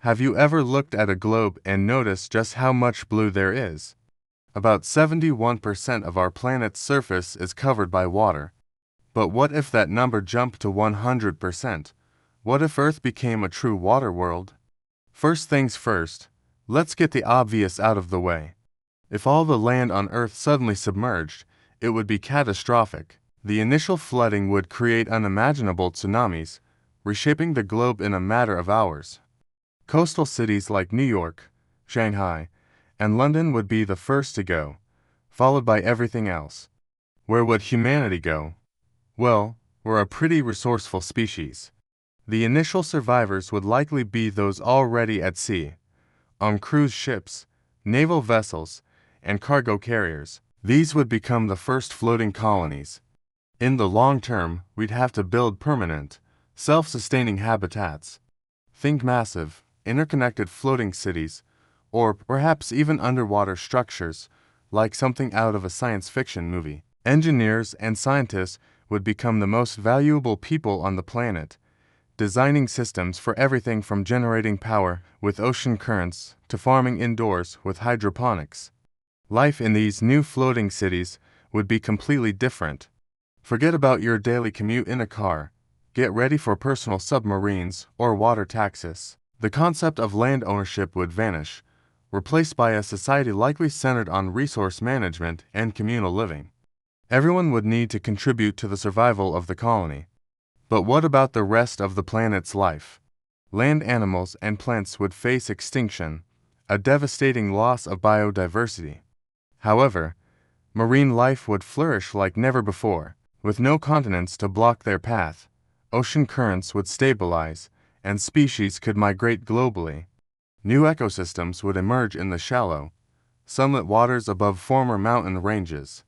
Have you ever looked at a globe and noticed just how much blue there is? About 71% of our planet's surface is covered by water. But what if that number jumped to 100%? What if Earth became a true water world? First things first, let's get the obvious out of the way. If all the land on Earth suddenly submerged, it would be catastrophic. The initial flooding would create unimaginable tsunamis, reshaping the globe in a matter of hours. Coastal cities like New York, Shanghai, and London would be the first to go, followed by everything else. Where would humanity go? Well, we're a pretty resourceful species. The initial survivors would likely be those already at sea, on cruise ships, naval vessels, and cargo carriers. These would become the first floating colonies. In the long term, we'd have to build permanent, self-sustaining habitats. Think massive, interconnected floating cities, or perhaps even underwater structures, like something out of a science fiction movie. Engineers and scientists would become the most valuable people on the planet, designing systems for everything from generating power with ocean currents to farming indoors with hydroponics. Life in these new floating cities would be completely different. Forget about your daily commute in a car. Get ready for personal submarines or water taxis. The concept of land ownership would vanish, replaced by a society likely centered on resource management and communal living. Everyone would need to contribute to the survival of the colony. But what about the rest of the planet's life? Land animals and plants would face extinction, a devastating loss of biodiversity. However, marine life would flourish like never before. With no continents to block their path, ocean currents would stabilize, and species could migrate globally. New ecosystems would emerge in the shallow, sunlit waters above former mountain ranges.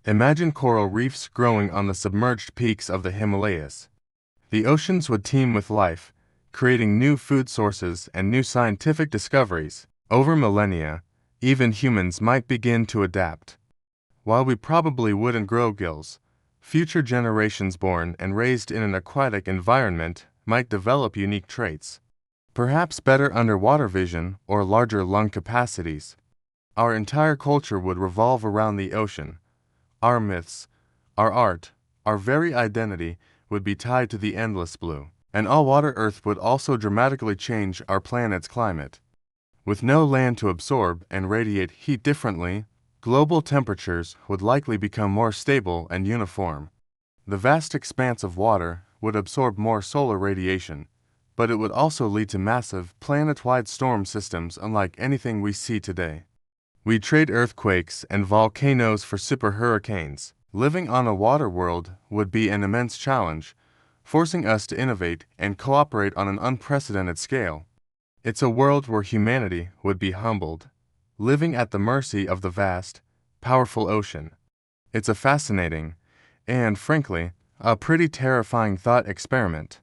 Imagine coral reefs growing on the submerged peaks of the Himalayas. The oceans would teem with life, creating new food sources and new scientific discoveries. Over millennia, even humans might begin to adapt. While we probably wouldn't grow gills, future generations born and raised in an aquatic environment might develop unique traits. Perhaps better underwater vision or larger lung capacities. Our entire culture would revolve around the ocean. Our myths, our art, our very identity would be tied to the endless blue. An all-water Earth would also dramatically change our planet's climate. With no land to absorb and radiate heat differently, global temperatures would likely become more stable and uniform. The vast expanse of water would absorb more solar radiation, but it would also lead to massive, planet-wide storm systems unlike anything we see today. We'd trade earthquakes and volcanoes for super hurricanes. Living on a water world would be an immense challenge, forcing us to innovate and cooperate on an unprecedented scale. It's a world where humanity would be humbled, living at the mercy of the vast, powerful ocean. It's a fascinating, and frankly, a pretty terrifying thought experiment.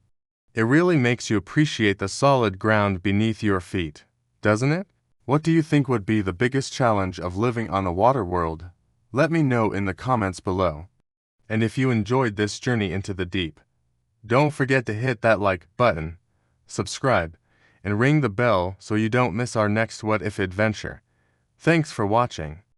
It really makes you appreciate the solid ground beneath your feet, doesn't it? What do you think would be the biggest challenge of living on a water world? Let me know in the comments below. And if you enjoyed this journey into the deep, don't forget to hit that like button, subscribe, and ring the bell so you don't miss our next What If adventure. Thanks for watching.